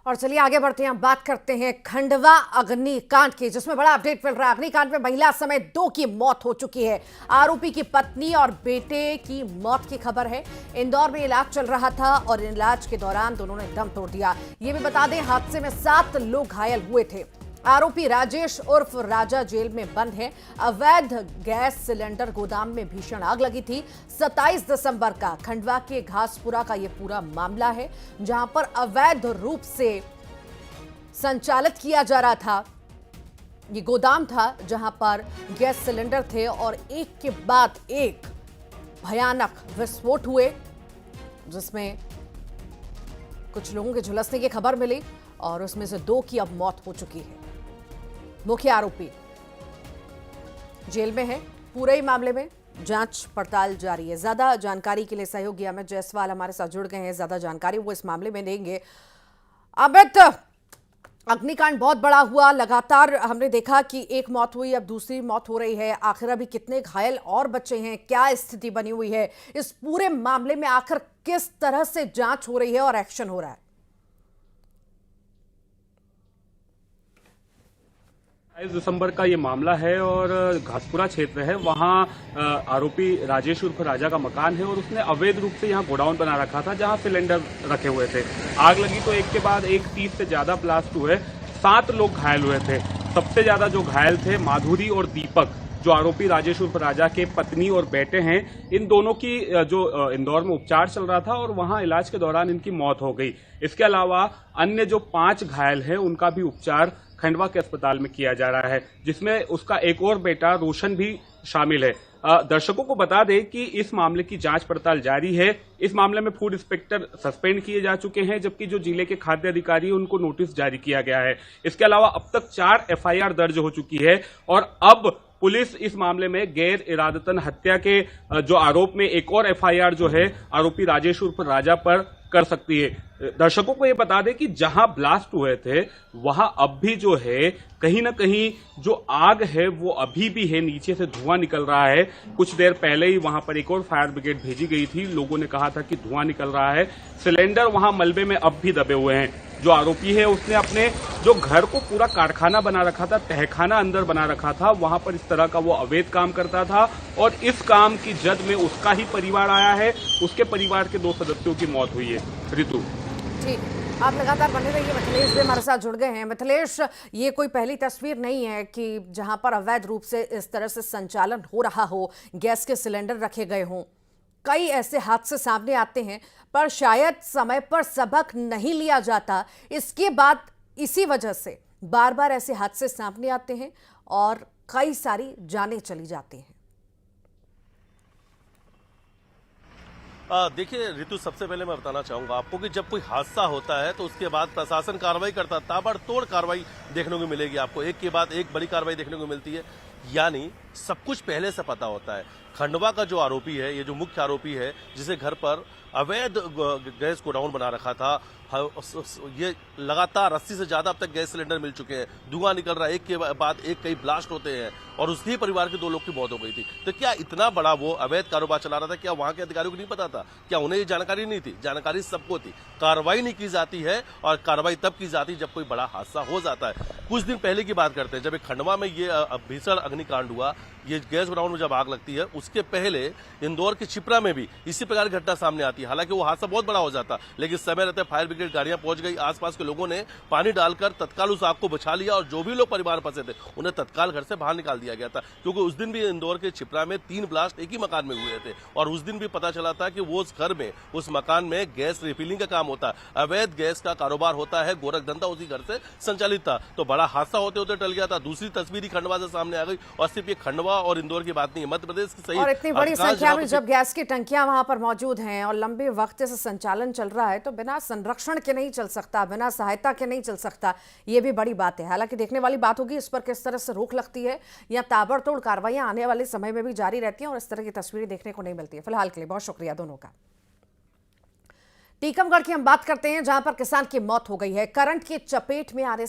और चलिए आगे बढ़ते हैं। हम बात करते हैं खंडवा अग्निकांड की, जिसमें बड़ा अपडेट मिल रहा है। अग्निकांड में महिला समेत 2 की मौत हो चुकी है। आरोपी की पत्नी और बेटे की मौत की खबर है। इंदौर में इलाज चल रहा था और इलाज के दौरान दोनों ने दम तोड़ दिया। ये भी बता दें, हादसे में 7 लोग घायल हुए थे। आरोपी राजेश उर्फ राजा जेल में बंद है। अवैध गैस सिलेंडर गोदाम में भीषण आग लगी थी। 27 दिसंबर का खंडवा के घासपुरा का यह पूरा मामला है, जहां पर अवैध रूप से संचालित किया जा रहा था। ये गोदाम था जहां पर गैस सिलेंडर थे और एक के बाद एक भयानक विस्फोट हुए, जिसमें कुछ लोगों के झुलसने की खबर मिली और उसमें से 2 की अब मौत हो चुकी है। मुख्य आरोपी जेल में है। पूरे ही मामले में जांच पड़ताल जारी है। ज्यादा जानकारी के लिए सहयोगी अमित जायसवाल हमारे साथ जुड़ गए हैं। ज्यादा जानकारी वो इस मामले में देंगे। अमित, अग्निकांड बहुत बड़ा हुआ, लगातार हमने देखा कि एक मौत हुई, अब दूसरी मौत हो रही है। आखिर अभी कितने घायल और बचे हैं, क्या स्थिति बनी हुई है इस पूरे मामले में? आखिर किस तरह से जांच हो रही है और एक्शन हो रहा है? 22 दिसंबर का ये मामला है और घासपुरा क्षेत्र है। वहाँ आरोपी राजेश उर्फ राजा का मकान है और उसने अवैध रूप से यहाँ गोडाउन बना रखा था, जहाँ सिलेंडर रखे हुए थे। आग लगी तो एक के बाद एक 30 से ज्यादा ब्लास्ट हुए। 7 लोग घायल हुए थे। सबसे ज्यादा जो घायल थे माधुरी और दीपक, जो आरोपी राजेश उर्फ राजा के पत्नी और बेटे हैं। इन दोनों की जो इंदौर में उपचार चल रहा था और वहां इलाज के दौरान इनकी मौत हो गई। इसके अलावा अन्य जो 5 घायल हैं उनका भी उपचार खंडवा के अस्पताल में किया जा रहा है, जिसमें उसका एक और बेटा रोशन भी शामिल है। दर्शकों को बता दें कि इस मामले की जांच पड़ताल जारी है। इस मामले में फूड इंस्पेक्टर सस्पेंड किए जा चुके हैं, जबकि जो जिले के खाद्य अधिकारी उनको नोटिस जारी किया गया है। इसके अलावा अब तक 4 एफआईआर दर्ज हो चुकी है और अब पुलिस इस मामले में गैर इरादतन हत्या के जो आरोप में एक और एफआईआर जो है आरोपी राजेश उर्फ राजा पर कर सकती है। दर्शकों को ये बता दें कि जहां ब्लास्ट हुए थे वहां अब भी जो है कहीं ना कहीं जो आग है वो अभी भी है, नीचे से धुआं निकल रहा है। कुछ देर पहले ही वहां पर एक और फायर ब्रिगेड भेजी गई थी। लोगों ने कहा था कि धुआं निकल रहा है। सिलेंडर वहां मलबे में अब भी दबे हुए हैं। जो आरोपी है उसने अपने जो घर को पूरा कारखाना बना रखा था, तहखाना अंदर बना रखा था, वहां पर इस तरह का वो अवैध काम करता था और इस काम की जद में उसका ही परिवार आया है। उसके परिवार के 2 सदस्यों की मौत हुई है। ऋतु, ठीक, आप लगातार बने रहिए। मिथिलेश भी हमारे साथ जुड़ गए हैं। मिथिलेश, ये कोई पहली तस्वीर नहीं है कि जहां पर अवैध रूप से इस तरह से संचालन हो रहा हो, गैस के सिलेंडर रखे गए हों। कई ऐसे हादसे सामने आते हैं, पर शायद समय पर सबक नहीं लिया जाता। इसके बाद इसी वजह से बार बार ऐसे हादसे सामने आते हैं और कई सारी जानें चली जाती हैं। देखिए ऋतु, सबसे पहले मैं बताना चाहूंगा आपको कि जब कोई हादसा होता है तो उसके बाद प्रशासन कार्रवाई करता है। ताबड़तोड़ कार्रवाई देखने को मिलेगी आपको, एक के बाद एक बड़ी कार्रवाई देखने को मिलती है। यानी सब कुछ पहले से पता होता है। खंडवा का जो आरोपी है, ये जो मुख्य आरोपी है, जिसे घर पर अवैध गैस गोडाउन बना रखा था, ये लगातार 80 से ज्यादा अब तक गैस सिलेंडर मिल चुके हैं। धुआं निकल रहा है, एक के बाद एक कई ब्लास्ट होते हैं और उसी परिवार के 2 लोग की मौत हो गई थी। तो क्या इतना बड़ा वो अवैध कारोबार चला रहा था? क्या वहां के अधिकारियों को नहीं पता था? क्या उन्हें ये जानकारी नहीं थी? जानकारी सबको थी। कार्रवाई नहीं की जाती है और कार्रवाई तब की जाती है जब कोई बड़ा हादसा हो जाता है। कुछ दिन पहले की बात करते हैं, जब एक खंडवा में ये भीषण अग्निकांड हुआ, ये गैस गोडाउन में जब आग लगती है, उसके पहले इंदौर के छिपरा में भी इसी प्रकार की घटना सामने आती है। हालांकि वो हादसा बहुत बड़ा हो जाता, लेकिन समय रहते फायर ब्रिगेड गाड़ियां पहुंच गई। आसपास के लोगों ने पानी डालकर तत्काल उस आग को बुझा लिया और जो भी लोग परिवार फंसे थे उन्हें तत्काल घर से बाहर निकाल दिया गया था। क्योंकि उस दिन भी इंदौर के छिपरा में 3 ब्लास्ट एक ही मकान में हुए थे और उस दिन भी पता चला था कि वो उस घर में, उस मकान में गैस रिफिलिंग का काम होता है, अवैध गैस का कारोबार होता है, गोरख धंधा उसी घर से संचालित था। तो बड़ा हादसा होते होते टल गया था। दूसरी तस्वीर ही खंडवा से सामने आ गई और सिर्फ ये खंडवा और इंदौर की बात नहीं है, मध्य प्रदेश की सही। और इतनी बड़ी संख्या में जब गैस की टंकियां वहां पर मौजूद हैं और लंबे वक्त से संचालन चल रहा है, तो बिना संरक्षण के नहीं चल सकता, बिना सहायता के नहीं चल सकता। ये भी बड़ी बात है। हालांकि देखने वाली बात होगी इस पर किस तरह से रोक लगती है या ताबड़तोड़ कार्रवाइयां आने वाले समय में भी जारी रहती हैं और इस तरह की तस्वीरें देखने को नहीं मिलती है। फिलहाल के लिए बहुत शुक्रिया दोनों का। टीकमगढ़ की हम बात करते हैं, जहां पर किसान की मौत हो गई है। करंट की चपेट में आने